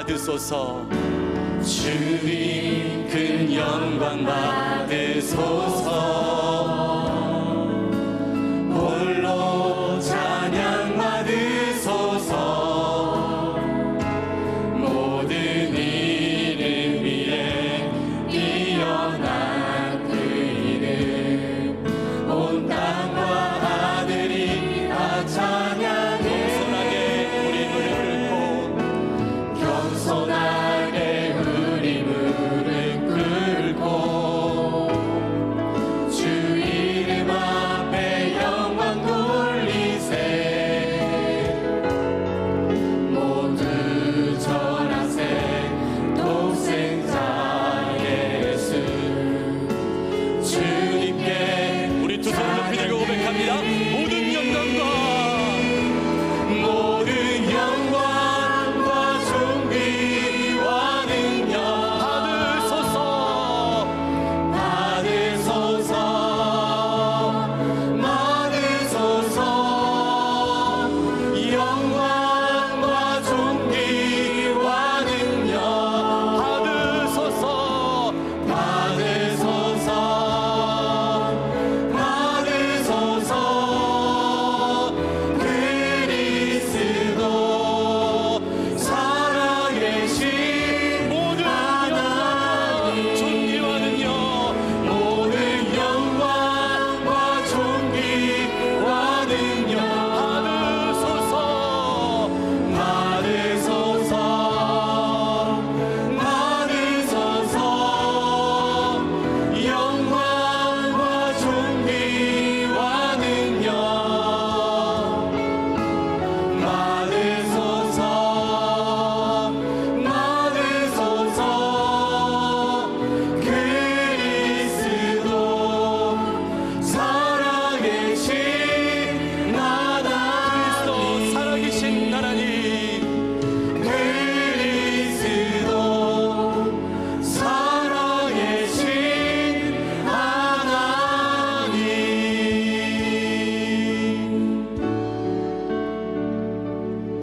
받으소서. 주님 큰 영광 받으소서. 홀로 찬양 받으소서. 모든 이름 위에 뛰어난 그 이름, 온 땅과 하늘이 다 찬양해. 겸손하게 우리 무릎 꿇고 주 이름 앞에 영광 돌리세. 모두 전하세 독생자 예수. 주님께 우리 두 손을 높이 들고 고백합니다. 모든 영광과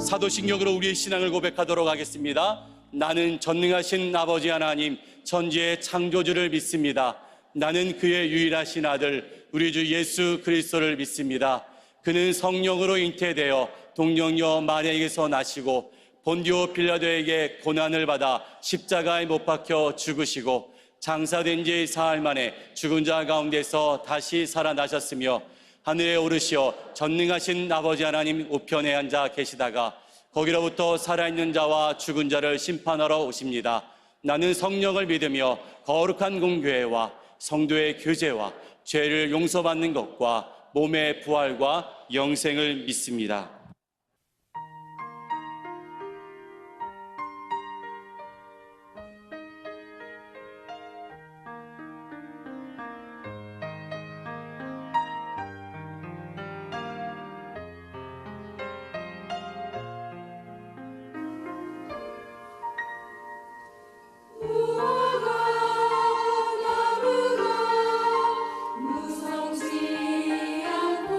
사도신경으로 우리의 신앙을 고백하도록 하겠습니다. 나는 전능하신 아버지 하나님 천지의 창조주를 믿습니다. 나는 그의 유일하신 아들 우리 주 예수 그리스도를 믿습니다. 그는 성령으로 잉태되어 동정녀 마리아에게서 나시고 본디오 빌라도에게 고난을 받아 십자가에 못 박혀 죽으시고 장사된 지 사흘 만에 죽은 자 가운데서 다시 살아나셨으며 하늘에 오르시어 전능하신 아버지 하나님 우편에 앉아 계시다가 거기로부터 살아있는 자와 죽은 자를 심판하러 오십니다. 나는 성령을 믿으며 거룩한 공교회와 성도의 교제와 죄를 용서받는 것과 몸의 부활과 영생을 믿습니다. 무성치 않고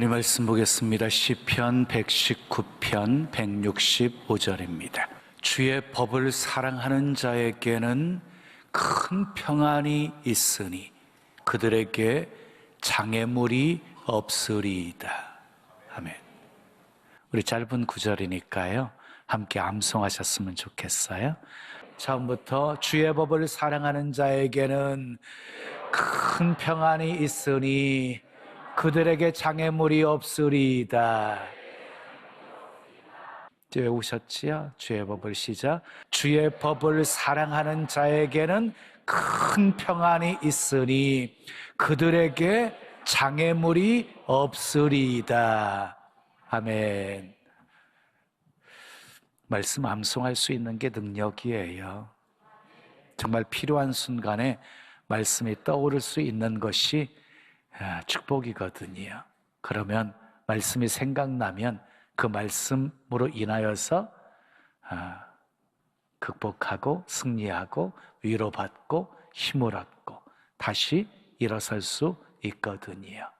하나님 말씀 보겠습니다. 시편 119편 165절입니다. 주의 법을 사랑하는 자에게는 큰 평안이 있으니 그들에게 장애물이 없으리이다. 아멘. 우리 짧은 구절이니까요, 함께 암송하셨으면 좋겠어요. 처음부터 주의 법을 사랑하는 자에게는 큰 평안이 있으니 그들에게 장애물이 없으리이다. 외우셨지요? 주의 법을 시작. 주의 법을 사랑하는 자에게는 큰 평안이 있으니 그들에게 장애물이 없으리이다. 아멘. 말씀 암송할 수 있는 게 능력이에요. 정말 필요한 순간에 말씀이 떠오를 수 있는 것이 축복이거든요. 그러면 말씀이 생각나면 그 말씀으로 인하여서 극복하고 승리하고 위로받고 힘을 얻고 다시 일어설 수 있거든요.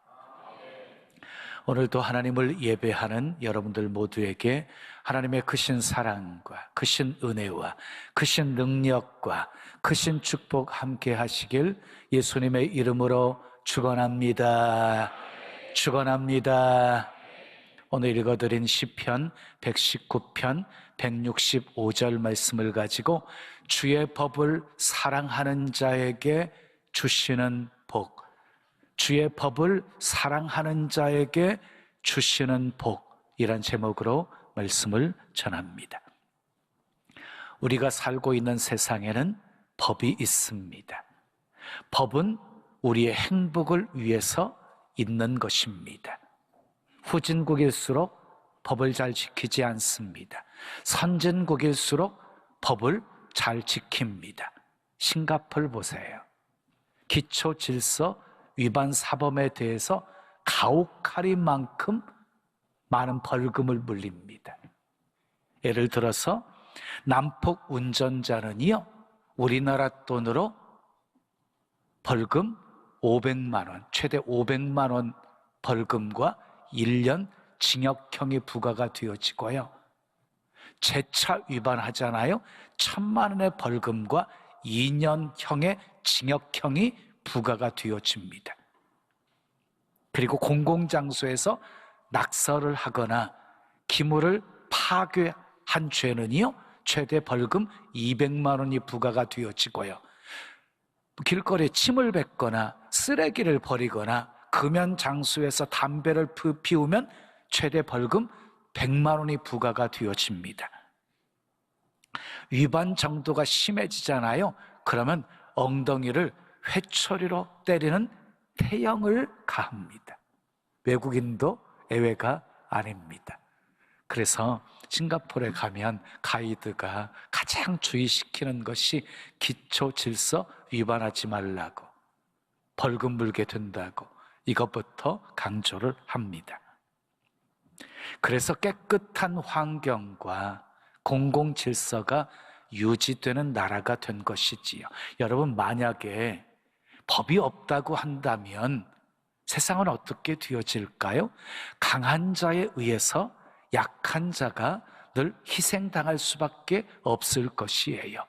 오늘도 하나님을 예배하는 여러분들 모두에게 하나님의 크신 사랑과 크신 은혜와 크신 능력과 크신 축복 함께 하시길 예수님의 이름으로 축원합니다. 축원합니다. 오늘 읽어드린 시편 119편 165절 말씀을 가지고 주의 법을 사랑하는 자에게 주시는 복, 주의 법을 사랑하는 자에게 주시는 복이란 제목으로 말씀을 전합니다. 우리가 살고 있는 세상에는 법이 있습니다. 법은 우리의 행복을 위해서 있는 것입니다. 후진국일수록 법을 잘 지키지 않습니다. 선진국일수록 법을 잘 지킵니다. 싱가포르 보세요. 기초 질서 위반 사범에 대해서 가혹할인만큼 많은 벌금을 물립니다. 예를 들어서 난폭 운전자는요, 우리나라 돈으로 벌금 500만 원, 최대 500만 원 벌금과 1년 징역형이 부과가 되어지고요. 제차 위반하잖아요. 1,000만 원의 벌금과 2년형의 징역형이 부과가 되어집니다. 그리고 공공장소에서 낙서를 하거나 기물을 파괴한 죄는요, 최대 벌금 200만 원이 부과가 되어지고요. 길거리에 침을 뱉거나 쓰레기를 버리거나 금연 장소에서 담배를 피우면 최대 벌금 100만 원이 부과가 되어집니다. 위반 정도가 심해지잖아요. 그러면 엉덩이를 회초리로 때리는 태형을 가합니다. 외국인도 예외가 아닙니다. 그래서 싱가포르에 가면 가이드가 가장 주의시키는 것이 기초 질서 위반하지 말라고, 벌금 물게 된다고 이것부터 강조를 합니다. 그래서 깨끗한 환경과 공공 질서가 유지되는 나라가 된 것이지요. 여러분, 만약에 법이 없다고 한다면 세상은 어떻게 되어질까요? 강한 자에 의해서 약한 자가 늘 희생당할 수밖에 없을 것이에요.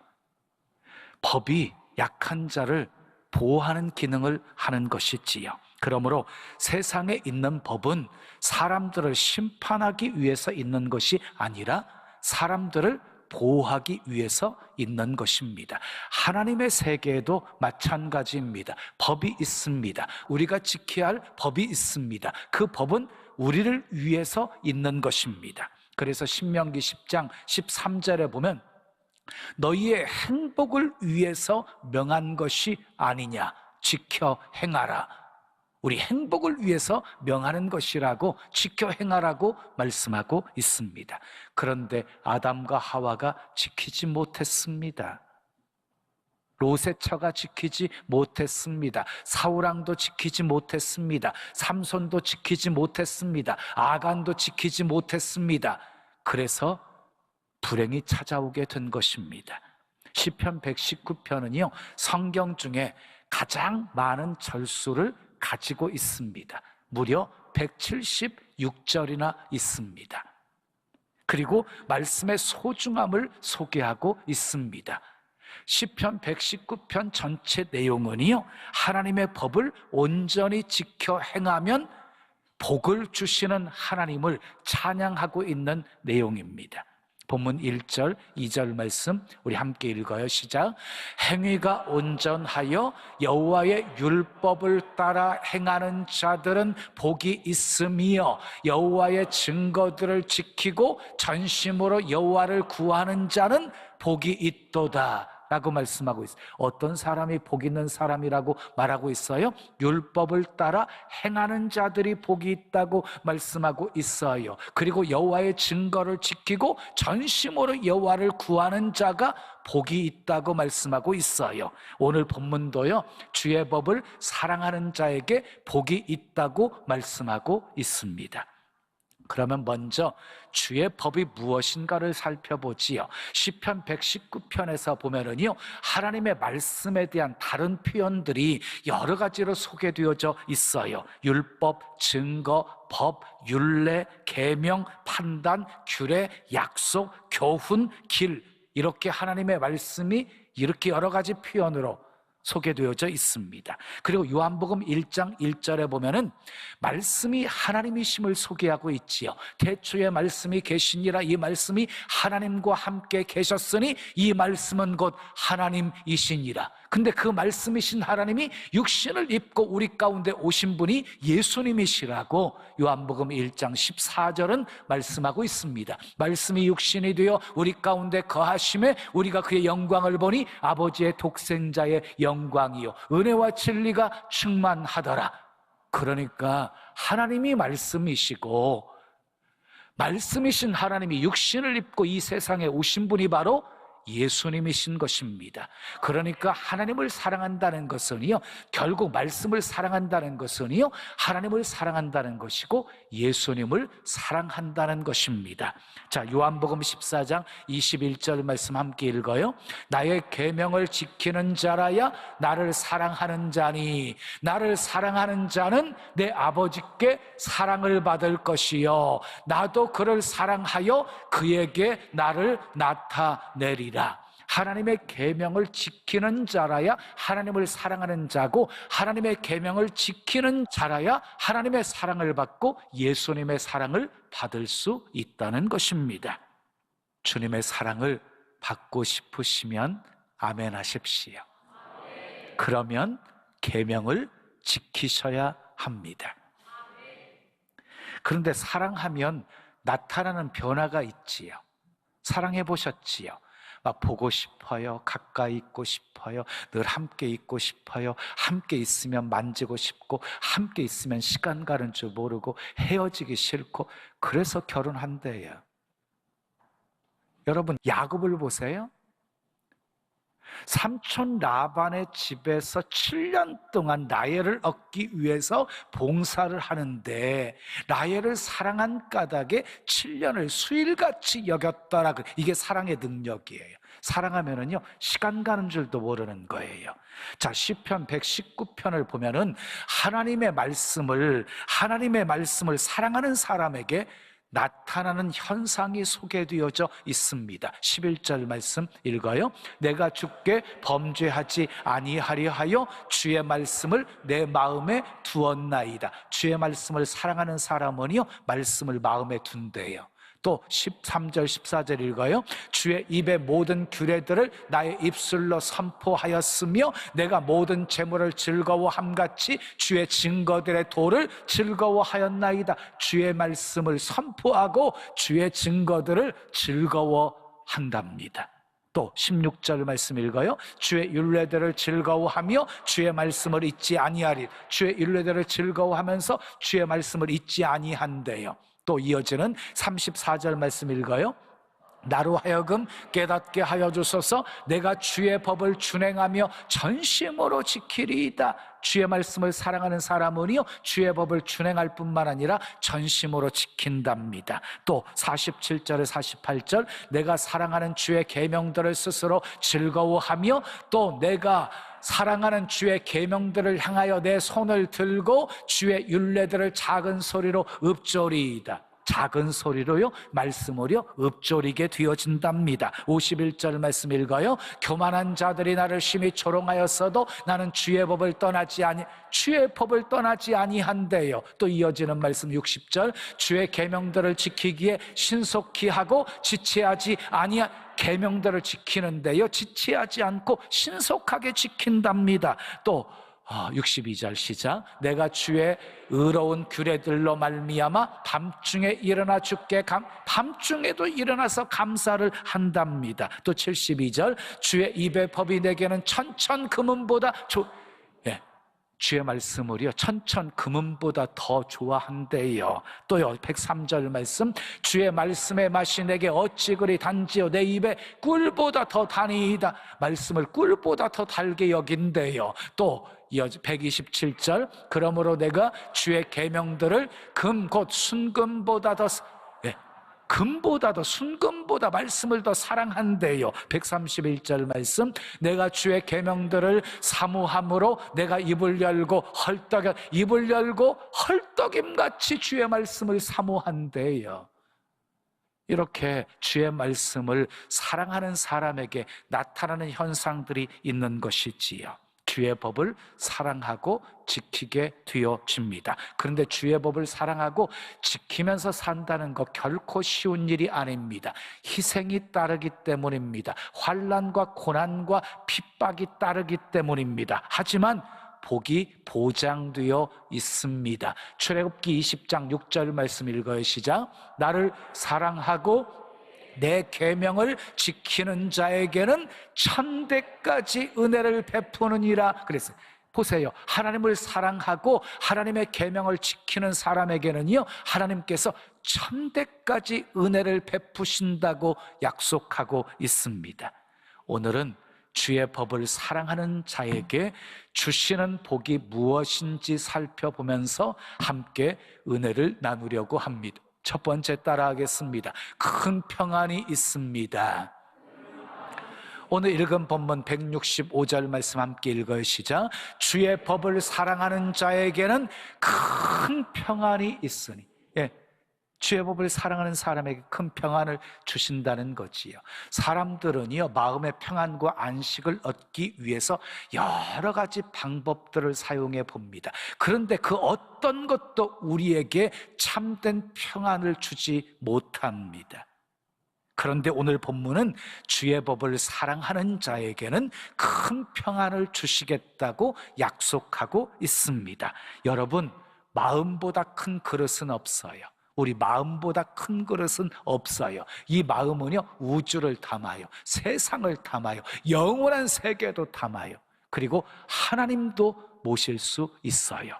법이 약한 자를 보호하는 기능을 하는 것이지요. 그러므로 세상에 있는 법은 사람들을 심판하기 위해서 있는 것이 아니라 사람들을 보호하기 위해서 있는 것입니다. 하나님의 세계에도 마찬가지입니다. 법이 있습니다. 우리가 지켜야 할 법이 있습니다. 그 법은 우리를 위해서 있는 것입니다. 그래서 신명기 10장 13절에 보면 너희의 행복을 위해서 명한 것이 아니냐, 지켜 행하라. 우리 행복을 위해서 명하는 것이라고, 지켜 행하라고 말씀하고 있습니다. 그런데 아담과 하와가 지키지 못했습니다. 롯의 처가 지키지 못했습니다. 사울왕도 지키지 못했습니다. 삼손도 지키지 못했습니다. 아간도 지키지 못했습니다. 그래서 불행이 찾아오게 된 것입니다. 시편 119편은요, 성경 중에 가장 많은 절수를 가지고 있습니다. 무려 176절이나 있습니다. 그리고 말씀의 소중함을 소개하고 있습니다. 시편 119편 전체 내용은요, 하나님의 법을 온전히 지켜 행하면 복을 주시는 하나님을 찬양하고 있는 내용입니다. 본문 1절, 2절 말씀 우리 함께 읽어요. 시작. 행위가 온전하여 여호와의 율법을 따라 행하는 자들은 복이 있으며 여호와의 증거들을 지키고 전심으로 여호와를 구하는 자는 복이 있도다 라고 말씀하고 있어요. 어떤 사람이 복 있는 사람이라고 말하고 있어요? 율법을 따라 행하는 자들이 복이 있다고 말씀하고 있어요. 그리고 여호와의 증거를 지키고 전심으로 여호와를 구하는 자가 복이 있다고 말씀하고 있어요. 오늘 본문도요, 주의 법을 사랑하는 자에게 복이 있다고 말씀하고 있습니다. 그러면 먼저 주의 법이 무엇인가를 살펴보지요. 시편 119편에서 보면은요, 하나님의 말씀에 대한 다른 표현들이 여러 가지로 소개되어져 있어요. 율법, 증거, 법, 율례, 계명, 판단, 규례, 약속, 교훈, 길, 이렇게 하나님의 말씀이 이렇게 여러 가지 표현으로 소개되어져 있습니다. 그리고 요한복음 1장 1절에 보면은 말씀이 하나님이심을 소개하고 있지요. 태초에 말씀이 계시니라. 이 말씀이 하나님과 함께 계셨으니 이 말씀은 곧 하나님이시니라. 근데 그 말씀이신 하나님이 육신을 입고 우리 가운데 오신 분이 예수님이시라고 요한복음 1장 14절은 말씀하고 있습니다. 말씀이 육신이 되어 우리 가운데 거하심에 우리가 그의 영광을 보니 아버지의 독생자의 영광이요 은혜와 진리가 충만하더라. 그러니까 하나님이 말씀이시고 말씀이신 하나님이 육신을 입고 이 세상에 오신 분이 바로 예수님이신 것입니다. 그러니까 하나님을 사랑한다는 것은요, 결국 말씀을 사랑한다는 것은요, 하나님을 사랑한다는 것이고 예수님을 사랑한다는 것입니다. 자, 요한복음 14장 21절 말씀 함께 읽어요. 나의 계명을 지키는 자라야 나를 사랑하는 자니 나를 사랑하는 자는 내 아버지께 사랑을 받을 것이요 나도 그를 사랑하여 그에게 나를 나타내리라. 하나님의 계명을 지키는 자라야 하나님을 사랑하는 자고 하나님의 계명을 지키는 자라야 하나님의 사랑을 받고 예수님의 사랑을 받을 수 있다는 것입니다. 주님의 사랑을 받고 싶으시면 아멘 하십시오. 그러면 계명을 지키셔야 합니다. 그런데 사랑하면 나타나는 변화가 있지요. 사랑해 보셨지요? 막 보고 싶어요. 가까이 있고 싶어요. 늘 함께 있고 싶어요. 함께 있으면 만지고 싶고 함께 있으면 시간 가는 줄 모르고 헤어지기 싫고 그래서 결혼한대요. 여러분 야곱을 보세요. 삼촌 라반의 집에서 7년 동안 라헬을 얻기 위해서 봉사를 하는데 라헬을 사랑한 까닭에 7년을 수일같이 여겼더라. 이게 사랑의 능력이에요. 사랑하면은요 시간 가는 줄도 모르는 거예요. 자, 시편 119편을 보면은 하나님의 말씀을 사랑하는 사람에게 나타나는 현상이 소개되어져 있습니다. 11절 말씀 읽어요. 내가 주께 범죄하지 아니하려 하여 주의 말씀을 내 마음에 두었나이다. 주의 말씀을 사랑하는 사람은요 말씀을 마음에 둔대요. 또 13절 14절 읽어요. 주의 입의 모든 규례들을 나의 입술로 선포하였으며 내가 모든 재물을 즐거워함같이 주의 증거들의 도를 즐거워하였나이다. 주의 말씀을 선포하고 주의 증거들을 즐거워한답니다. 또 16절 말씀 읽어요. 주의 율례들을 즐거워하며 주의 말씀을 잊지 아니하리. 주의 율례들을 즐거워하면서 주의 말씀을 잊지 아니한대요. 또 이어지는 34절 말씀 읽어요. 나로 하여금 깨닫게 하여 주소서. 내가 주의 법을 준행하며 전심으로 지키리이다. 주의 말씀을 사랑하는 사람은요 주의 법을 준행할 뿐만 아니라 전심으로 지킨답니다. 또 47절에 48절 내가 사랑하는 주의 계명들을 스스로 즐거워하며 또 내가 사랑하는 주의 계명들을 향하여 내 손을 들고 주의 율례들을 작은 소리로 읊조리이다. 작은 소리로요 말씀을요 읊조리게 되어진답니다. 51절 말씀 읽어요. 교만한 자들이 나를 심히 조롱하였어도 나는 주의 법을 떠나지 아니한대요. 또 이어지는 말씀 60절, 주의 계명들을 지키기에 신속히 하고 지체하지 아니한, 계명들을 지키는데요 지체하지 않고 신속하게 지킨답니다. 또 62절 시작, 내가 주의 의로운 규례들로 말미암아 밤중에 일어나 주께 밤중에도 일어나서 감사를 한답니다. 또 72절, 주의 입의 법이 내게는 천천 금은보다 주의 말씀을요 천천 금은보다 더 좋아한대요. 또요 103절 말씀, 주의 말씀의 맛이 내게 어찌 그리 단지요 내 입에 꿀보다 더 다니이다. 말씀을 꿀보다 더 달게 여긴대요. 또 127절, 그러므로 내가 주의 계명들을 금 곧 순금보다 더 금보다 더 순금보다 말씀을 더 사랑한대요. 131절 말씀, 내가 주의 계명들을 사모함으로 내가 입을 열고 헐떡임같이 주의 말씀을 사모한대요. 이렇게 주의 말씀을 사랑하는 사람에게 나타나는 현상들이 있는 것이지요. 주의 법을 사랑하고 지키게 되어집니다. 그런데 주의 법을 사랑하고 지키면서 산다는 것 결코 쉬운 일이 아닙니다. 희생이 따르기 때문입니다. 환난과 고난과 핍박이 따르기 때문입니다. 하지만 복이 보장되어 있습니다. 출애굽기 20장 6절 말씀 읽어요. 시작, 나를 사랑하고 내 계명을 지키는 자에게는 천대까지 은혜를 베푸느니라 그랬어요. 보세요, 하나님을 사랑하고 하나님의 계명을 지키는 사람에게는요 하나님께서 천대까지 은혜를 베푸신다고 약속하고 있습니다. 오늘은 주의 법을 사랑하는 자에게 주시는 복이 무엇인지 살펴보면서 함께 은혜를 나누려고 합니다. 첫 번째 따라하겠습니다. 큰 평안이 있습니다. 오늘 읽은 본문 165절 말씀 함께 읽어요. 시작, 주의 법을 사랑하는 자에게는 큰 평안이 있으니. 주의 법을 사랑하는 사람에게 큰 평안을 주신다는 거지요. 사람들은요 마음의 평안과 안식을 얻기 위해서 여러 가지 방법들을 사용해 봅니다. 그런데 그 어떤 것도 우리에게 참된 평안을 주지 못합니다. 그런데 오늘 본문은 주의 법을 사랑하는 자에게는 큰 평안을 주시겠다고 약속하고 있습니다. 여러분, 마음보다 큰 그릇은 없어요. 우리 마음보다 큰 그릇은 없어요. 이 마음은요 우주를 담아요, 세상을 담아요, 영원한 세계도 담아요. 그리고 하나님도 모실 수 있어요.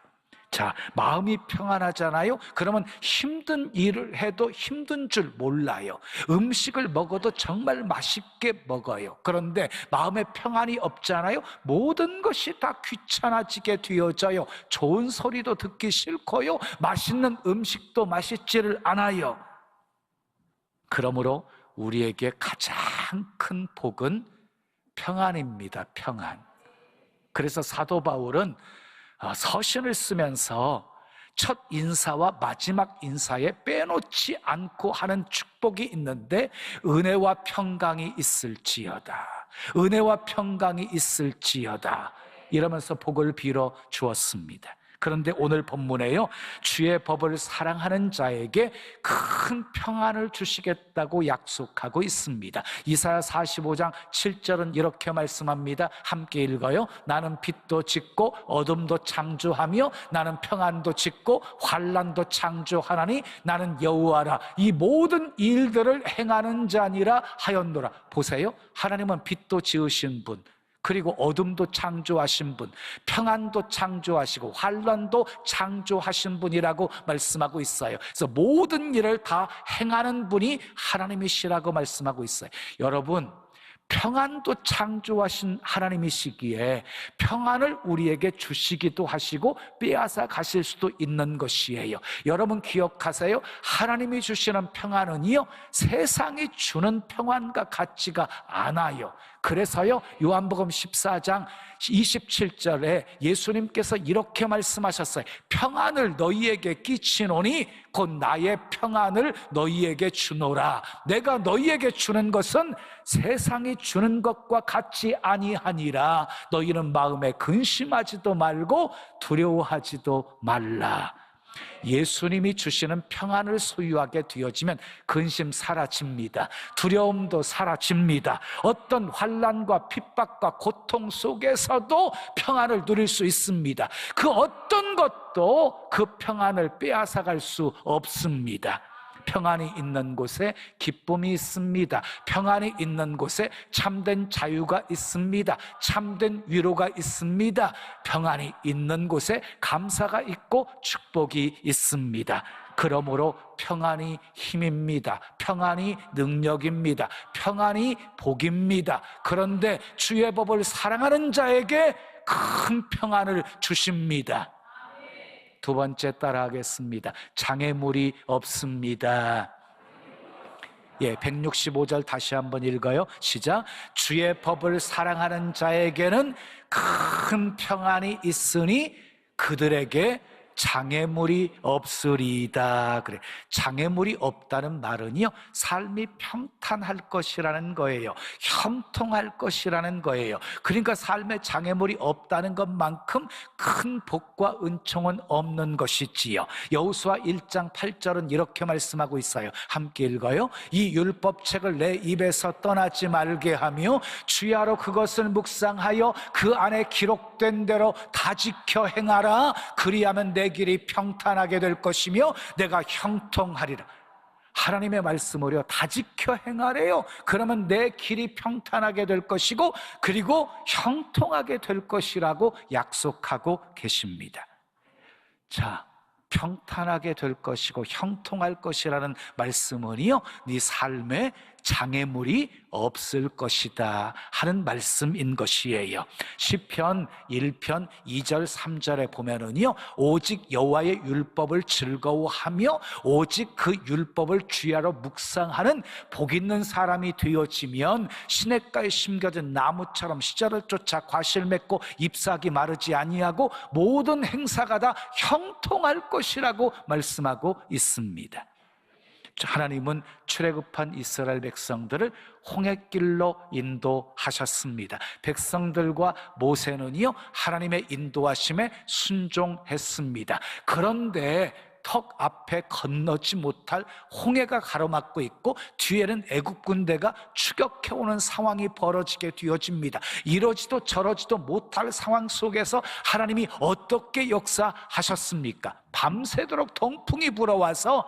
자, 마음이 평안하잖아요. 그러면 힘든 일을 해도 힘든 줄 몰라요. 음식을 먹어도 정말 맛있게 먹어요. 그런데 마음에 평안이 없잖아요. 모든 것이 다 귀찮아지게 되어져요. 좋은 소리도 듣기 싫고요, 맛있는 음식도 맛있지를 않아요. 그러므로 우리에게 가장 큰 복은 평안입니다. 평안. 그래서 사도 바울은 서신을 쓰면서 첫 인사와 마지막 인사에 빼놓지 않고 하는 축복이 있는데, 은혜와 평강이 있을지어다, 은혜와 평강이 있을지어다 이러면서 복을 빌어 주었습니다. 그런데 오늘 본문에요 주의 법을 사랑하는 자에게 큰 평안을 주시겠다고 약속하고 있습니다. 이사야 45장 7절은 이렇게 말씀합니다. 함께 읽어요. 나는 빛도 짓고 어둠도 창조하며 나는 평안도 짓고 환난도 창조하나니 나는 여호와라. 이 모든 일들을 행하는 자니라 하였노라. 보세요, 하나님은 빛도 지으신 분, 그리고 어둠도 창조하신 분, 평안도 창조하시고 환난도 창조하신 분이라고 말씀하고 있어요. 그래서 모든 일을 다 행하는 분이 하나님이시라고 말씀하고 있어요. 여러분, 평안도 창조하신 하나님이시기에 평안을 우리에게 주시기도 하시고 빼앗아 가실 수도 있는 것이에요. 여러분 기억하세요. 하나님이 주시는 평안은요, 세상이 주는 평안과 같지가 않아요. 그래서요, 요한복음 14장 27절에 예수님께서 이렇게 말씀하셨어요. 평안을 너희에게 끼치노니 곧 나의 평안을 너희에게 주노라. 내가 너희에게 주는 것은 세상이 주는 것과 같지 아니하니라. 너희는 마음에 근심하지도 말고 두려워하지도 말라. 예수님이 주시는 평안을 소유하게 되어지면 근심 사라집니다. 두려움도 사라집니다. 어떤 환난과 핍박과 고통 속에서도 평안을 누릴 수 있습니다. 그 어떤 것도 그 평안을 빼앗아갈 수 없습니다. 평안이 있는 곳에 기쁨이 있습니다. 평안이 있는 곳에 참된 자유가 있습니다. 참된 위로가 있습니다. 평안이 있는 곳에 감사가 있고 축복이 있습니다. 그러므로 평안이 힘입니다. 평안이 능력입니다. 평안이 복입니다. 그런데 주의 법을 사랑하는 자에게 큰 평안을 주십니다. 두 번째 따라하겠습니다. 장애물이 없습니다. 165절 다시 한번 읽어요. 시작. 주의 법을 사랑하는 자에게는 큰 평안이 있으니 그들에게 장애물이 없으리다. 그래. 장애물이 없다는 말은요, 삶이 평탄할 것이라는 거예요. 형통할 것이라는 거예요. 그러니까 삶에 장애물이 없다는 것만큼 큰 복과 은총은 없는 것이지요. 여호수아 1장 8절은 이렇게 말씀하고 있어요. 함께 읽어요. 이 율법책을 내 입에서 떠나지 말게 하며 주야로 그것을 묵상하여 그 안에 기록된 대로 다 지켜 행하라. 그리하면 내 길이 평탄하게 될 것이며 내가 형통하리라. 하나님의 말씀을요, 다 지켜 행하래요. 그러면 내 길이 평탄하게 될 것이고 그리고 형통하게 될 것이라고 약속하고 계십니다. 자, 평탄하게 될 것이고 형통할 것이라는 말씀은요, 네 삶에 장애물이 없을 것이다 하는 말씀인 것이에요. 시편 1편 2절 3절에 보면은요, 오직 여호와의 율법을 즐거워하며 오직 그 율법을 주야로 묵상하는 복 있는 사람이 되어지면 시냇가에 심겨진 나무처럼 시절을 쫓아 과실 맺고 잎사귀 마르지 아니하고 모든 행사가 다 형통할 것이라고 말씀하고 있습니다. 하나님은 출애굽한 이스라엘 백성들을 홍해길로 인도하셨습니다. 백성들과 모세는요, 하나님의 인도하심에 순종했습니다. 그런데 턱 앞에 건너지 못할 홍해가 가로막고 있고 뒤에는 애국 군대가 추격해오는 상황이 벌어지게 되어집니다. 이러지도 저러지도 못할 상황 속에서 하나님이 어떻게 역사하셨습니까? 밤새도록 동풍이 불어와서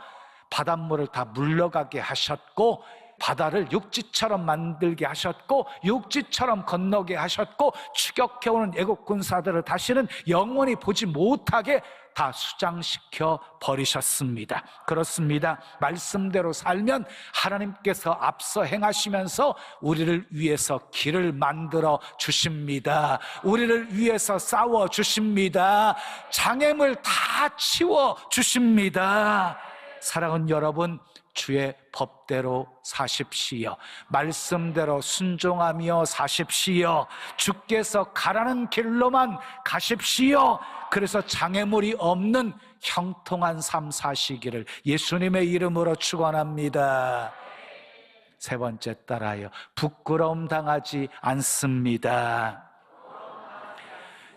바닷물을 다 물러가게 하셨고 바다를 육지처럼 만들게 하셨고 육지처럼 건너게 하셨고 추격해오는 애국 군사들을 다시는 영원히 보지 못하게 다 수장시켜 버리셨습니다. 그렇습니다. 말씀대로 살면 하나님께서 앞서 행하시면서 우리를 위해서 길을 만들어 주십니다. 우리를 위해서 싸워 주십니다. 장애물 다 치워 주십니다. 사랑하는 여러분, 주의 법대로 사십시오. 말씀대로 순종하며 사십시오. 주께서 가라는 길로만 가십시오. 그래서 장애물이 없는 형통한 삶 사시기를 예수님의 이름으로 축원합니다. 세 번째 따라요. 부끄러움 당하지 않습니다.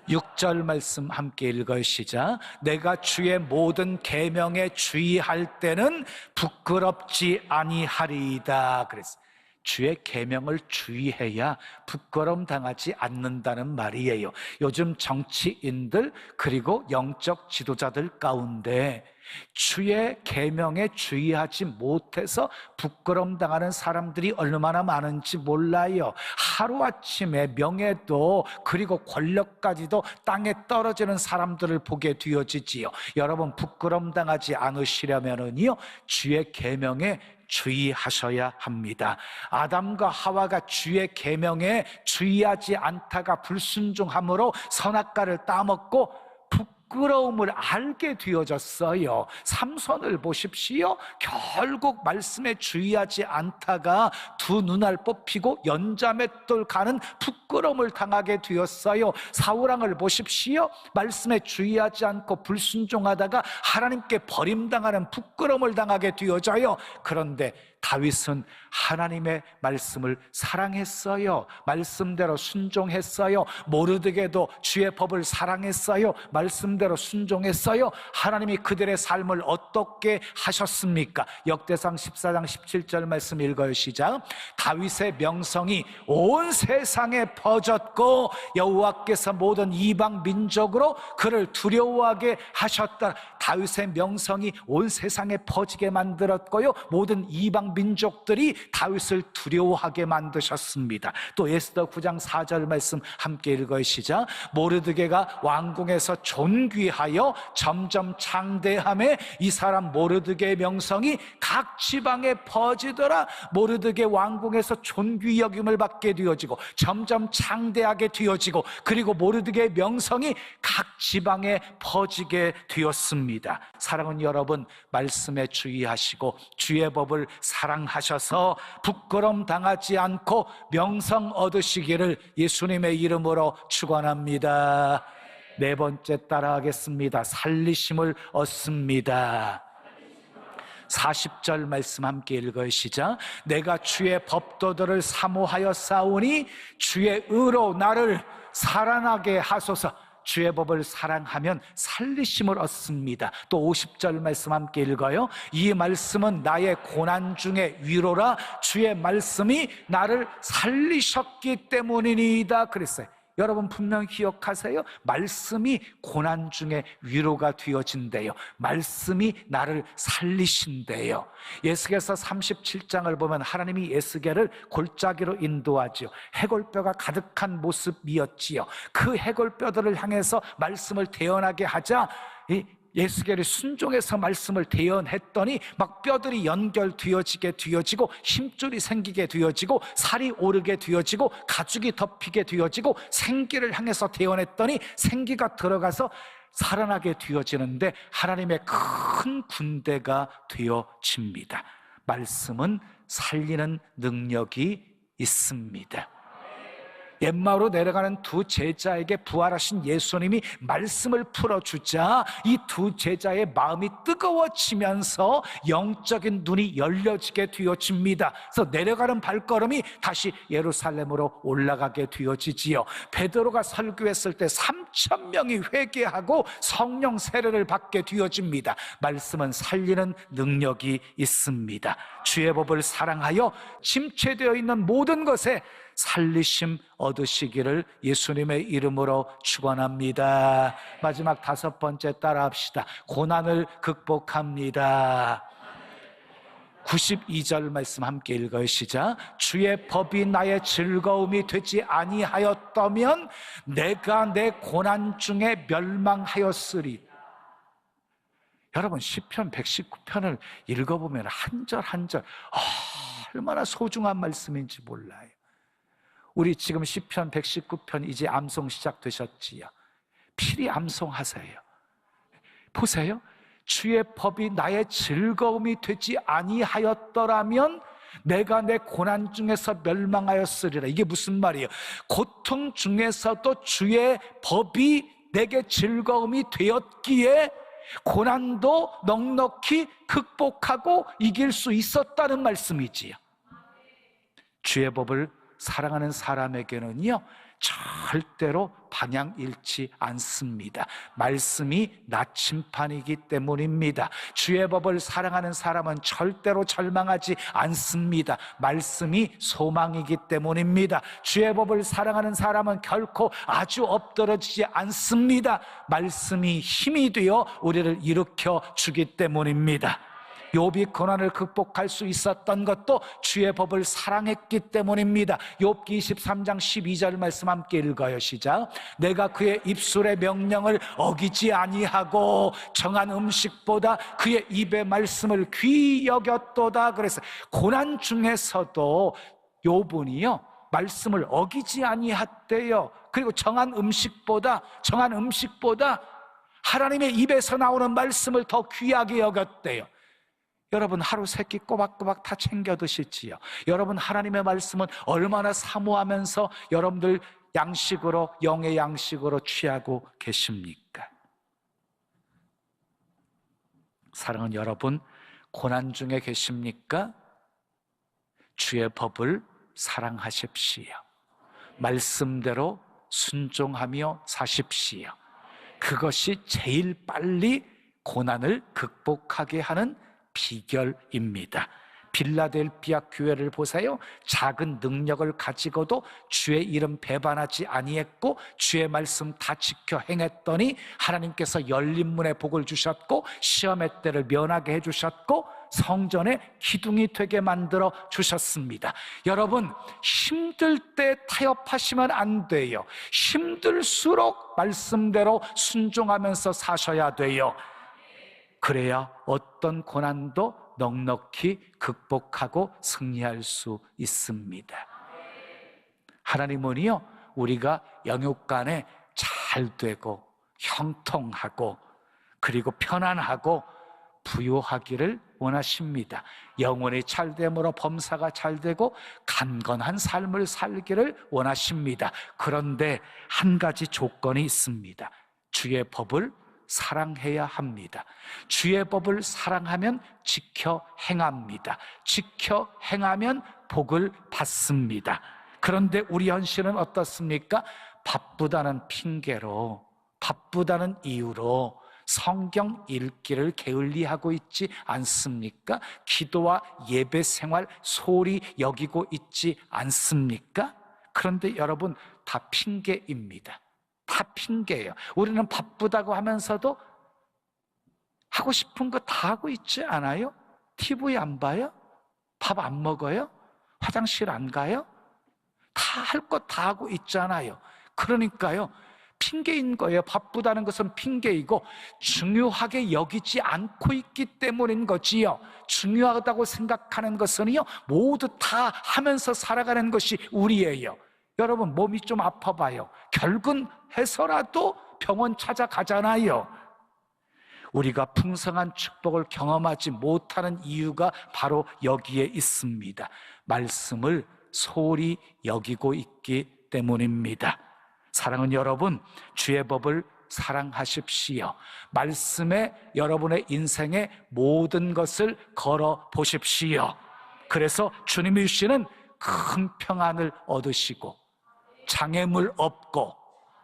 6절 말씀 함께 읽어요. 시작. 내가 주의 모든 계명에 주의할 때는 부끄럽지 아니하리이다. 그랬어요. 주의 계명을 주의해야 부끄러움 당하지 않는다는 말이에요. 요즘 정치인들 그리고 영적 지도자들 가운데 주의 계명에 주의하지 못해서 부끄러움 당하는 사람들이 얼마나 많은지 몰라요. 하루아침에 명예도 그리고 권력까지도 땅에 떨어지는 사람들을 보게 되어지지요. 여러분, 부끄러움 당하지 않으시려면은요, 주의 계명에 주의하셔야 합니다. 아담과 하와가 주의 계명에 주의하지 않다가 불순종함으로 선악과를 따먹고 부끄러움을 알게 되어졌어요. 삼손을 보십시오. 결국 말씀에 주의하지 않다가 두 눈알 뽑히고 연자맷돌 가는 부끄러움을 당하게 되었어요. 사울왕을 보십시오. 말씀에 주의하지 않고 불순종하다가 하나님께 버림당하는 부끄러움을 당하게 되어져요. 그런데 다윗은 하나님의 말씀을 사랑했어요. 말씀대로 순종했어요. 모르드게도 주의 법을 사랑했어요. 말씀대로 순종했어요. 하나님이 그들의 삶을 어떻게 하셨습니까? 역대상 14장 17절 말씀 읽어요. 시작. 다윗의 명성이 온 세상에 퍼졌고 여호와께서 모든 이방 민족으로 그를 두려워하게 하셨다. 다윗의 명성이 온 세상에 퍼지게 만들었고요, 모든 이방 민족들이 다윗을 두려워하게 만드셨습니다. 또 에스더 9장 4절 말씀 함께 읽어요. 시작. 모르드게가 왕궁에서 존귀하여 점점 창대함에 이 사람 모르드게의 명성이 각 지방에 퍼지더라. 모르드게 왕궁에서 존귀 여김을 받게 되어지고 점점 창대하게 되어지고, 그리고 모르드게의 명성이 각 지방에 퍼지게 되었습니다. 사랑하는 여러분, 말씀에 주의하시고 주의 법을 사랑하셔서 부끄럼 당하지 않고 명성 얻으시기를 예수님의 이름으로 축원합니다. 네 번째 따라하겠습니다. 살리심을 얻습니다. 40절 말씀 함께 읽어요. 시작. 내가 주의 법도들을 사모하여 싸우니 주의 의로 나를 살아나게 하소서. 주의 법을 사랑하면 살리심을 얻습니다. 또 50절 말씀 함께 읽어요. 이 말씀은 나의 고난 중에 위로라. 주의 말씀이 나를 살리셨기 때문이니이다 그랬어요. 여러분 분명히 기억하세요. 말씀이 고난 중에 위로가 되어진대요. 말씀이 나를 살리신대요. 에스겔서 37장을 보면 하나님이 에스겔을 골짜기로 인도하지요. 해골뼈가 가득한 모습이었지요. 그 해골뼈들을 향해서 말씀을 태어나게 하자 에스겔이 순종해서 말씀을 대언했더니 막 뼈들이 연결되어지게 되어지고 힘줄이 생기게 되어지고 살이 오르게 되어지고 가죽이 덮이게 되어지고 생기를 향해서 대언했더니 생기가 들어가서 살아나게 되어지는데 하나님의 큰 군대가 되어집니다. 말씀은 살리는 능력이 있습니다. 엠마오로 내려가는 두 제자에게 부활하신 예수님이 말씀을 풀어주자 이 두 제자의 마음이 뜨거워지면서 영적인 눈이 열려지게 되어집니다. 그래서 내려가는 발걸음이 다시 예루살렘으로 올라가게 되어지지요. 베드로가 설교했을 때 3,000명이 회개하고 성령 세례를 받게 되어집니다. 말씀은 살리는 능력이 있습니다. 주의 법을 사랑하여 침체되어 있는 모든 것에 살리심 얻으시기를 예수님의 이름으로 축원합니다. 마지막 다섯 번째 따라합시다. 고난을 극복합니다. 92절 말씀 함께 읽어요. 시작. 주의 법이 나의 즐거움이 되지 아니하였다면 내가 내 고난 중에 멸망하였으리. 여러분 시편 119편을 읽어보면 한 절 한 절 얼마나 소중한 말씀인지 몰라요. 우리 지금 시편 119편 이제 암송 시작되셨지요. 필히 암송하세요. 보세요. 주의 법이 나의 즐거움이 되지 아니하였더라면 내가 내 고난 중에서 멸망하였으리라. 이게 무슨 말이에요? 고통 중에서도 주의 법이 내게 즐거움이 되었기에 고난도 넉넉히 극복하고 이길 수 있었다는 말씀이지요. 주의 법을 사랑하는 사람에게는요 절대로 방향 잃지 않습니다. 말씀이 나침판이기 때문입니다. 주의 법을 사랑하는 사람은 절대로 절망하지 않습니다. 말씀이 소망이기 때문입니다. 주의 법을 사랑하는 사람은 결코 아주 엎드러지지 않습니다. 말씀이 힘이 되어 우리를 일으켜 주기 때문입니다. 욥이 고난을 극복할 수 있었던 것도 주의 법을 사랑했기 때문입니다. 욥기 23장 12절 말씀 함께 읽어요. 시작. 내가 그의 입술의 명령을 어기지 아니하고 정한 음식보다 그의 입의 말씀을 귀히 여겼도다. 그래서 고난 중에서도 욥은요 말씀을 어기지 아니했대요. 그리고 정한 음식보다 하나님의 입에서 나오는 말씀을 더 귀하게 여겼대요. 여러분 하루 세 끼 꼬박꼬박 다 챙겨 드시지요. 여러분 하나님의 말씀은 얼마나 사모하면서 여러분들 양식으로, 영의 양식으로 취하고 계십니까? 사랑하는 여러분, 고난 중에 계십니까? 주의 법을 사랑하십시오. 말씀대로 순종하며 사십시오. 그것이 제일 빨리 고난을 극복하게 하는 비결입니다. 빌라델피아 교회를 보세요. 작은 능력을 가지고도 주의 이름 배반하지 아니했고 주의 말씀 다 지켜 행했더니 하나님께서 열린 문에 복을 주셨고 시험의 때를 면하게 해주셨고 성전의 기둥이 되게 만들어 주셨습니다. 여러분 힘들 때 타협하시면 안 돼요. 힘들수록 말씀대로 순종하면서 사셔야 돼요. 그래야 어떤 고난도 넉넉히 극복하고 승리할 수 있습니다. 하나님은요 우리가 영육간에 잘 되고 형통하고 그리고 편안하고 부유하기를 원하십니다. 영혼이 잘됨으로 범사가 잘되고 강건한 삶을 살기를 원하십니다. 그런데 한 가지 조건이 있습니다. 주의 법을 사랑해야 합니다. 주의 법을 사랑하면 지켜 행합니다. 지켜 행하면 복을 받습니다. 그런데 우리 현실은 어떻습니까? 바쁘다는 핑계로, 바쁘다는 이유로 성경 읽기를 게을리하고 있지 않습니까? 기도와 예배 생활 소홀히 여기고 있지 않습니까? 그런데 여러분 다 핑계입니다. 다 핑계예요. 우리는 바쁘다고 하면서도 하고 싶은 거 다 하고 있지 않아요? TV 안 봐요? 밥 안 먹어요? 화장실 안 가요? 다 할 거 다 하고 있잖아요. 그러니까요 핑계인 거예요. 바쁘다는 것은 핑계이고 중요하게 여기지 않고 있기 때문인 거지요. 중요하다고 생각하는 것은요 모두 다 하면서 살아가는 것이 우리예요. 여러분 몸이 좀 아파봐요. 결국은 해서라도 병원 찾아가잖아요. 우리가 풍성한 축복을 경험하지 못하는 이유가 바로 여기에 있습니다. 말씀을 소홀히 여기고 있기 때문입니다. 사랑하는 여러분, 주의 법을 사랑하십시오. 말씀에 여러분의 인생의 모든 것을 걸어 보십시오. 그래서 주님이 주시는 큰 평안을 얻으시고 장애물 없고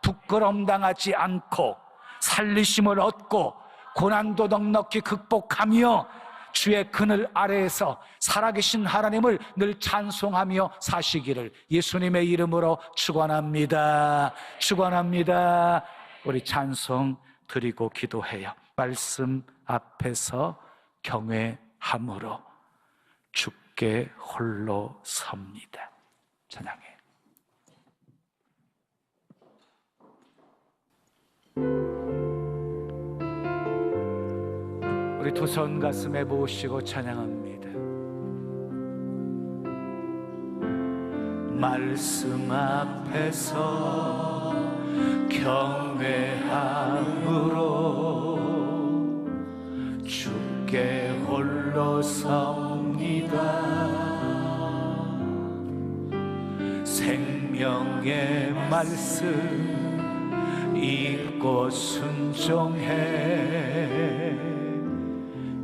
부끄러움 당하지 않고 살리심을 얻고 고난도 넉넉히 극복하며 주의 그늘 아래에서 살아계신 하나님을 늘 찬송하며 사시기를 예수님의 이름으로 축원합니다. 축원합니다. 우리 찬송 드리고 기도해요. 말씀 앞에서 경외함으로 주께 홀로 섭니다. 찬양해. 우리 두 손 가슴에 모시고 찬양합니다. 말씀 앞에서 경외함으로 주께 홀로 섭니다. 생명의 말씀 읽고 순종해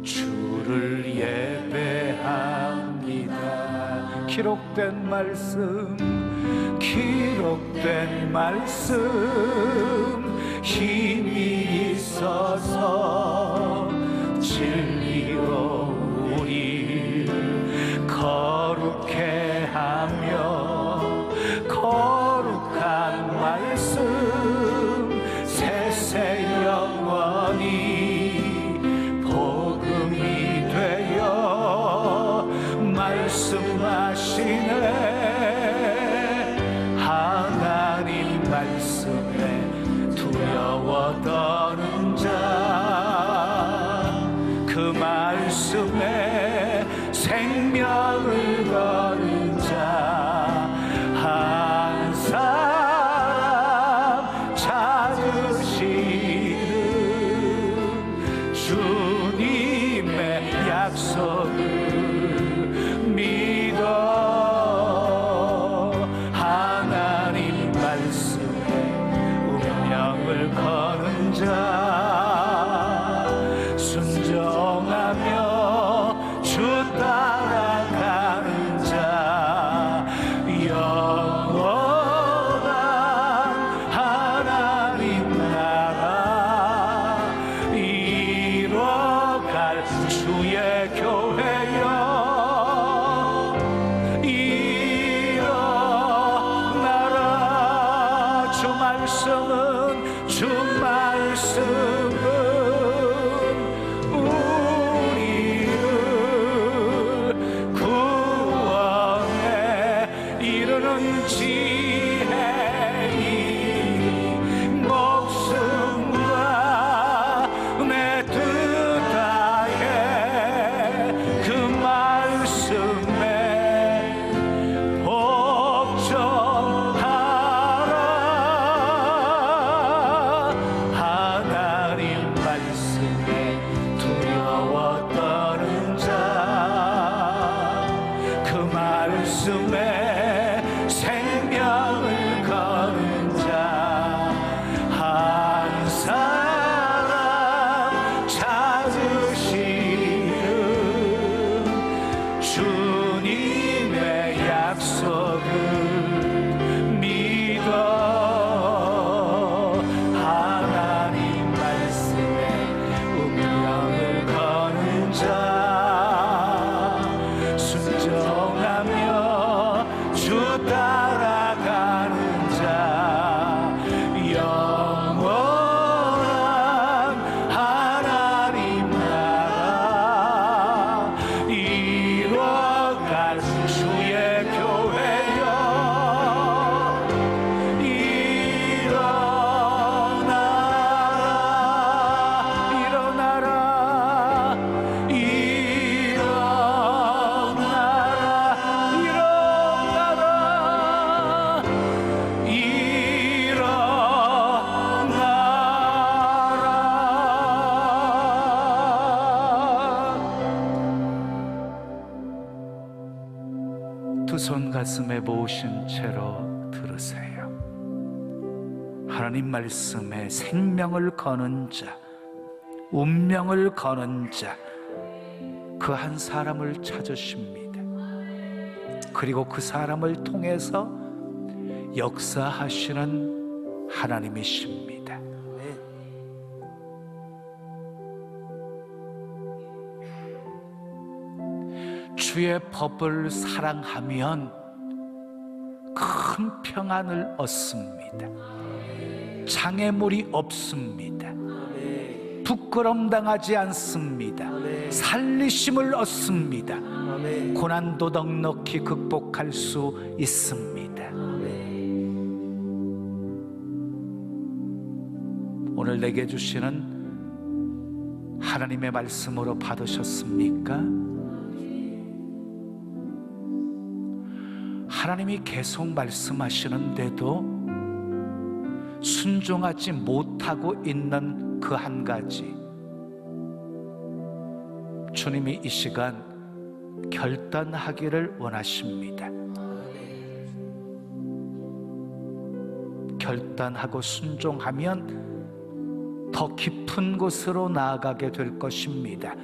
주를 예배합니다. 기록된 말씀 기록된 말씀 힘이 있어서 진리로 우리 거룩해 하며 거룩한 말씀 세세 영원히 복음이 되어 말씀하시네. 하나님 말씀에 두려워 떠는 자, 그 말씀에 생명을 거는 자 한 사람 찾으시는 주님의 약속을 믿어. 하나님 말씀에 운명을 거는 자, 순종하며 주 따라가는 자, 영원한 하나님 나라 이뤄갈 주의 교회여 일어나라. 주 말씀은 주 말씀은 우리를 구원에 이르는 지혜이 목숨과 내 뜻 다해 그 말씀에 복종하라. 하나님 말씀에 두려워 떠는 자, 그 말씀에 생명을 거는 자 한 사람 찾으시는 주님의 약속을 믿어. 하나님 말씀에 운명을 거는 자, 순종하며 주 따라가는 자, 영원한 하나님 나라 이뤄갈 주의 교회여 일어나라. 일어나라. 일어나라. 두 손 가슴에 모으신 채로 들으세요. 하나님 말씀에 생명을 거는 자, 운명을 거는 자, 그 한 사람을 찾으십니다. 그리고 그 사람을 통해서 역사하시는 하나님이십니다. 주의 법을 사랑하면 큰 평안을 얻습니다. 장애물이 없습니다. 부끄럼 당하지 않습니다. 살리심을 얻습니다. 고난도 넉넉히 극복할 수 있습니다. 오늘 내게 주시는 하나님의 말씀으로 받으셨습니까? 하나님이 계속 말씀하시는데도 순종하지 못하고 있는 그 한 가지, 주님이 이 시간 결단하기를 원하십니다. 결단하고 순종하면 더 깊은 곳으로 나아가게 될 것입니다.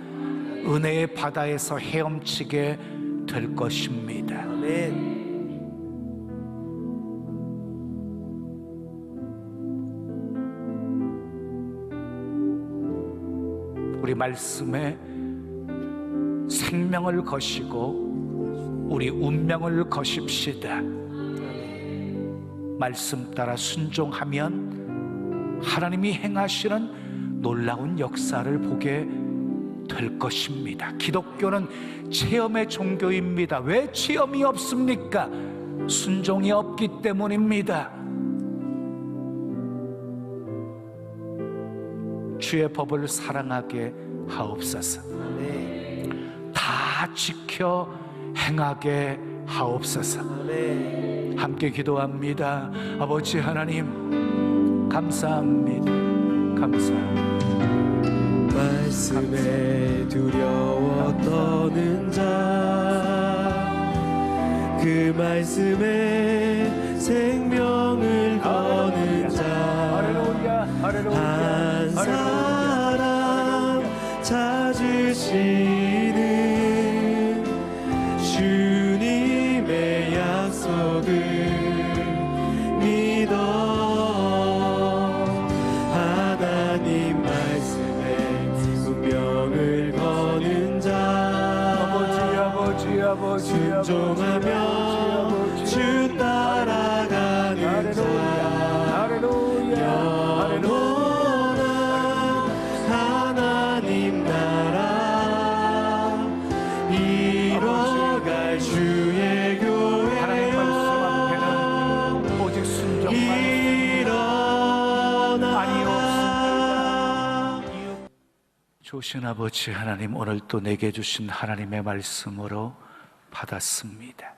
은혜의 바다에서 헤엄치게 될 것입니다. 우리 말씀에 생명을 거시고 우리 운명을 거십시다. 말씀 따라 순종하면 하나님이 행하시는 놀라운 역사를 보게 될 것입니다. 기독교는 체험의 종교입니다. 왜 체험이 없습니까? 순종이 없기 때문입니다. 주의 법을 사랑하게 하옵소서. 다 지켜 행하게 하옵소서. 함께 기도합니다. 아버지 하나님, 감사합니다. 감사합니다. 말씀에 두려워 떠는 자, 그 말씀에 생명을 거는 자, 한 사람 찾으시는 주님의 약속을 믿어 하나님 말씀에 운명을 거는 자, 순종하며 주 따라가는 자, 영원한 하나님 나라 이뤄갈 주의 교회, 하나님 말씀 앞에는 오직 순종만 일어나. 좋으신 아버지 하나님, 오늘 또 내게 주신 하나님의 말씀으로 받았습니다.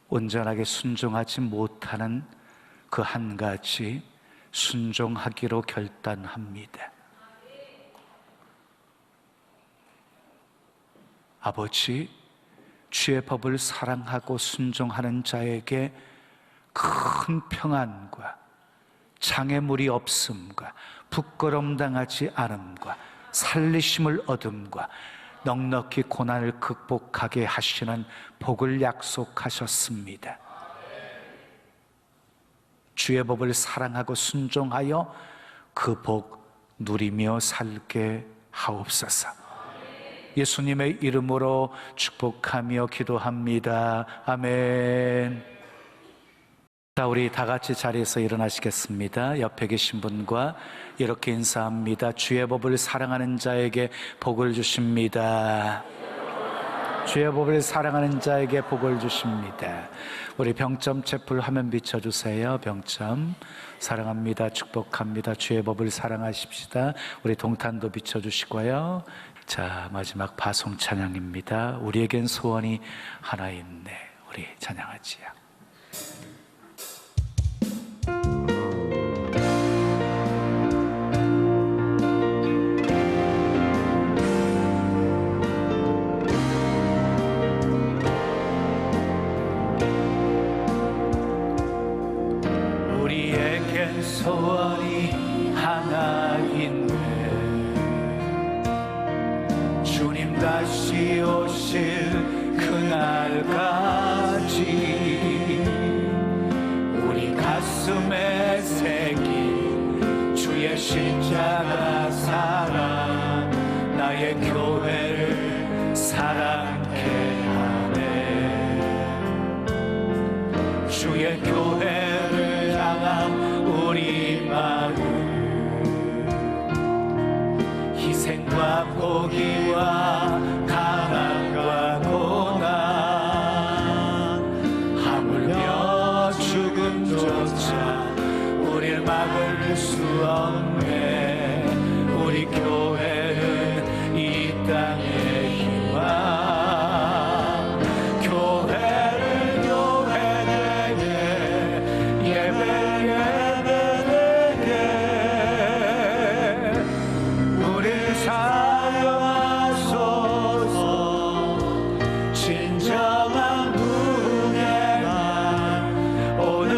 온전하게 순종하지 못하는 그 한 가지 순종하기로 결단합니다. 아버지, 주의 법을 사랑하고 순종하는 자에게 큰 평안과 장애물이 없음과 부끄러움 당하지 않음과 살리심을 얻음과 넉넉히 고난을 극복하게 하시는 복을 약속하셨습니다. 주의 법을 사랑하고 순종하여 그 복 누리며 살게 하옵소서. 예수님의 이름으로 축복하며 기도합니다. 아멘. 자, 우리 다 같이 자리에서 일어나시겠습니다. 옆에 계신 분과 이렇게 인사합니다. 주의 법을 사랑하는 자에게 복을 주십니다. 주의 법을 사랑하는 자에게 복을 주십니다. 우리 병점 채플 화면 비춰주세요. 병점. 사랑합니다. 축복합니다. 주의 법을 사랑하십시다. 우리 동탄도 비춰주시고요. 자, 마지막 바송 찬양입니다. 우리에겐 소원이 하나 있네. 우리 찬양하지요. 우리에겐 소원이 하나 있네. 주님 다시 오실 그날까지 우리 가슴에 새긴 주의 십자가 사랑, 나의 교회를 사랑케 하네. 주의 교회를 향한 우리 마음, 희생과 포기와 가난과 고난, 하물며 죽음조차 우릴 막을 수 없네. 우리 교회는 이 땅의 희망, 교회를 교회되게, 예배 예배되게 우릴 사용하소서. 진정한 은혜만 오늘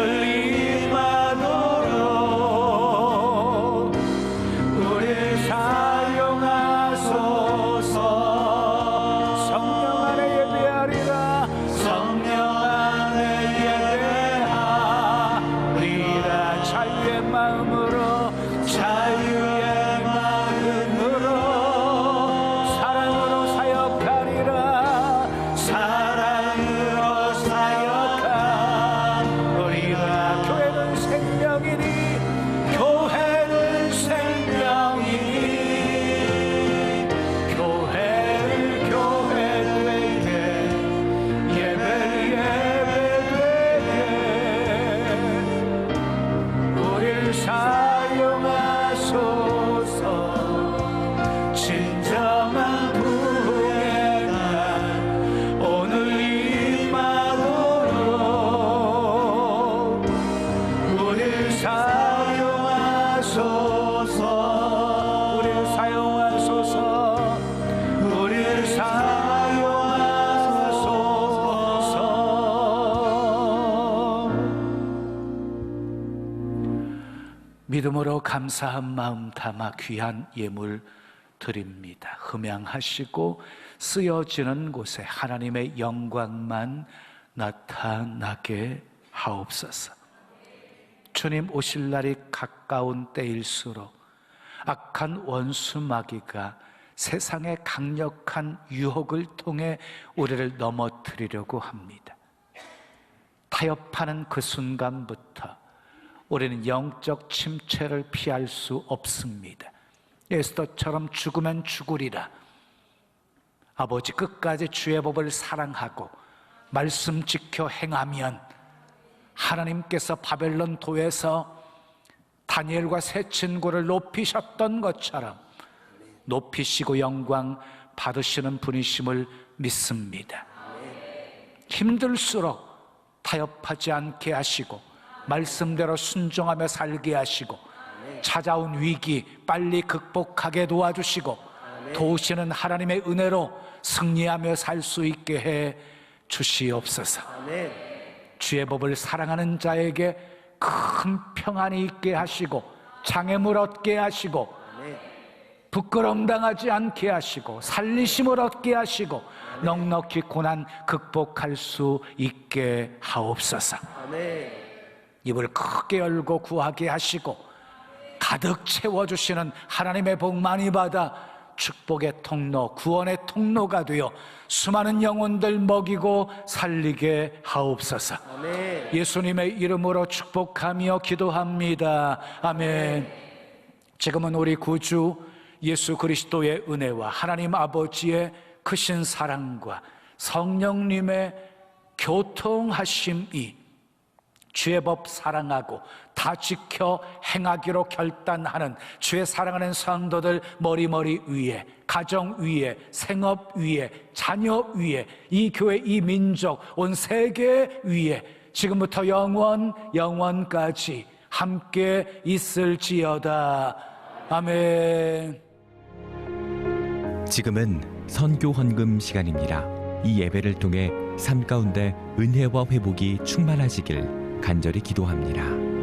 임하도록 우릴 사용하소서. 성령 안에 예배하리라. 성령 안에 예배하리라. 자유의 마음으로, 자유의 마음으로 생명이니 교회는 생명이니 교회를 교회되게 예배를 예배되게 우릴 사용하소서 진정한 부흥의 날 오늘 임하도록 우릴 사용하소서 우릴 사용하소서 우릴 사용하소서 믿음으로 감사한 마음 담아 귀한 예물 드립니다. 흠양하시고 쓰여지는 곳에 하나님의 영광만 나타나게 하옵소서. 주님 오실 날이 가까운 때일수록 악한 원수 마귀가 세상의 강력한 유혹을 통해 우리를 넘어뜨리려고 합니다. 타협하는 그 순간부터 우리는 영적 침체를 피할 수 없습니다. 에스더처럼 죽으면 죽으리라. 아버지 끝까지 주의 법을 사랑하고 말씀 지켜 행하면 하나님께서 바벨론 도에서 다니엘과 세 친구를 높이셨던 것처럼 높이시고 영광 받으시는 분이심을 믿습니다. 힘들수록 타협하지 않게 하시고 말씀대로 순종하며 살게 하시고 찾아온 위기 빨리 극복하게 도와주시고 도우시는 하나님의 은혜로 승리하며 살 수 있게 해 주시옵소서. 주의 법을 사랑하는 자에게 큰 평안이 있게 하시고 장애물 얻게 하시고 부끄러움 당하지 않게 하시고 살리심을 얻게 하시고 넉넉히 고난 극복할 수 있게 하옵소서. 입을 크게 열고 구하게 하시고 가득 채워주시는 하나님의 복 많이 받아 축복의 통로, 구원의 통로가 되어 수많은 영혼들 먹이고 살리게 하옵소서. 예수님의 이름으로 축복하며 기도합니다. 아멘. 지금은 우리 구주 예수 그리스도의 은혜와 하나님 아버지의 크신 사랑과 성령님의 교통하심이 주의 법 사랑하고 다 지켜 행하기로 결단하는 주의 사랑하는 성도들 머리머리 위에, 가정 위에, 생업 위에, 자녀 위에, 이 교회, 이 민족, 온 세계 위에 지금부터 영원까지 함께 있을지어다. 아멘. 지금은 선교 헌금 시간입니다. 이 예배를 통해 삶 가운데 은혜와 회복이 충만하시길 간절히 기도합니다.